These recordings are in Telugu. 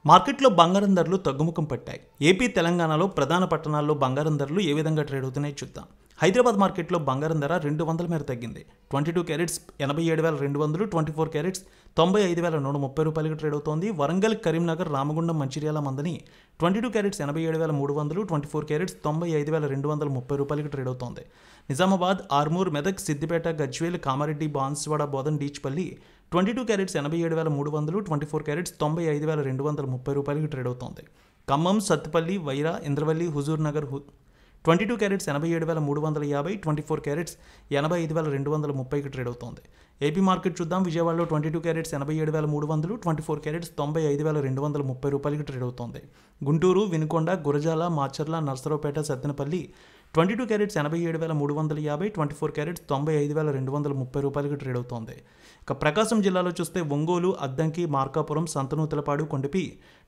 మార్కెట్లో బంగారం ధరలు తగ్గుముఖం పట్టాయి. ఏపీ, తెలంగాణలో ప్రధాన పట్టణాల్లో బంగారం ధరలు ఏ విధంగా ట్రేడ్ అవుతున్నాయో చూద్దాం. హైదరాబాద్ మార్కెట్లో బంగారం ధర 200 మేర తగ్గింది. 22 క్యారెట్స్ 87,200, 24 క్యారెట్స్ 95,130 రూపాయలకు ట్రేడ్ అవుతోంది. వరంగల్, కరీంనగర్, రామగుండం, మంచిర్యాల మందని 22 క్యారెట్స్ 87,300, 24 క్యారెట్స్ 95,230 రూపాయలకు ట్రేడ్ అవుతోంది. నిజామాబాద్, ఆర్మూర్, మెదక్, సిద్దిపేట, గజ్వేల్, కామారెడ్డి, బాన్సువాడ, బోధన్, డీచ్పల్లి 22 క్యారెట్స్ 87,300, 24 క్యారెట్స్ 95,230 రూపాయలకు ట్రేడ్ అవుతోంది. Khammam, Sathupally, Wyra, Indravelli, Huzurnagar 22 carats 87,350, 24 carats 85,230కి ట్రేడ్ అవుతోంది. ఏపీ మార్కెట్ చూద్దాం. విజయవాడలో 22 క్యారెట్స్ 87,300, 24 క్యారెట్స్ 95,230 రూపాయలకి ట్రేడ్ అవుతోంది. గుంటూరు, వినుకొండ, గురజాల, మాచర్ల, నర్సరావుపేట, సత్తెనపల్లి 22 క్యారెట్స్ 87,350, 24 క్యారెట్స్ 95,230 రూపాయలకి ట్రేడ్ అవుతోంది. ఇక ప్రకాశం జిల్లాలో చూస్తే ఒంగోలు, అద్దంకి, మార్కాపురం, సంతనూతలపాడు, కొండపి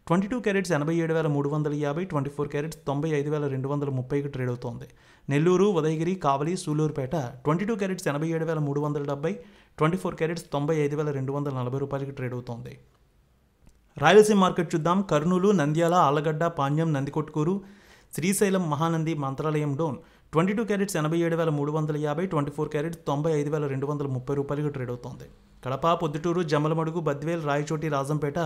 22 క్యారెట్స్ 87,350, 24 క్యారెట్స్ 95,230కి ట్రేడ్ అవుతోంది. నెల్లూరు, ఉదయగిరి, కావలి, సూలూరుపేట 22 క్యారెట్స్ 87,370, 24 క్యారెట్స్ 95,240 రూపాయలకి ట్రేడ్ అవుతోంది. రాయలసీమ మార్కెట్ చూద్దాం. Kurnool, Nandyal, Allagadda, Panyam, Nandikotkur, Srisailam, Mahanandi, Mantralayam down 22 carats 87,350, 24 carats 95,230 రూపాయలకు ట్రేడ్ అవుతోంది. కడప, పొద్దుటూరు, జమ్మలమడుగు, బద్వేల్, రాయచోటి, రాజంపేట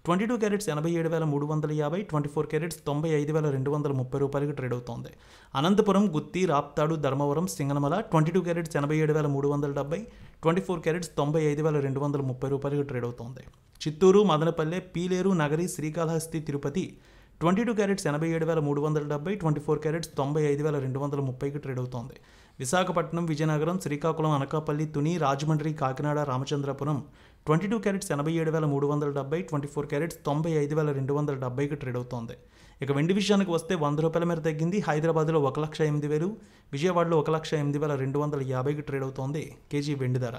22 క్యారెట్స్ 87,350, 24 క్యారెట్స్ 95,230 రూపాయలకు ట్రేడ్ అవుతోంది. అనంతపురం, గుత్తి, రాప్తాడు, ధర్మవరం, సింగనమల 22 క్యారెట్స్ 87,370, 24 క్యారెట్స్ 95,230 రూపాయలకు ట్రేడ్ అవుతోంది. చిత్తూరు, మదనపల్లె, పీలేరు, నగరి, శ్రీకాళహస్తి, తిరుపతి 22 క్యారెట్స్ 87,370, 24 క్యారెట్స్ 95,230కి ట్రేడ్ అవుతోంది. విశాఖపట్నం, విజయనగరం, శ్రీకాకుళం, అనకాపల్లి, తుని, రాజమండ్రి, కాకినాడ, రామచంద్రపురం 22 క్యారెట్స్ 87,370, 24 క్యారెట్స్ 95,270కి ట్రేడ్ అవుతోంది. ఇక వెండి విషయానికి వస్తే 100 రూపాయల మేర తగ్గింది. హైదరాబాద్లో 1,08,000, విజయవాడలో 1,08,250కి ట్రేడ్ అవుతోంది కేజీ వెండి ధర.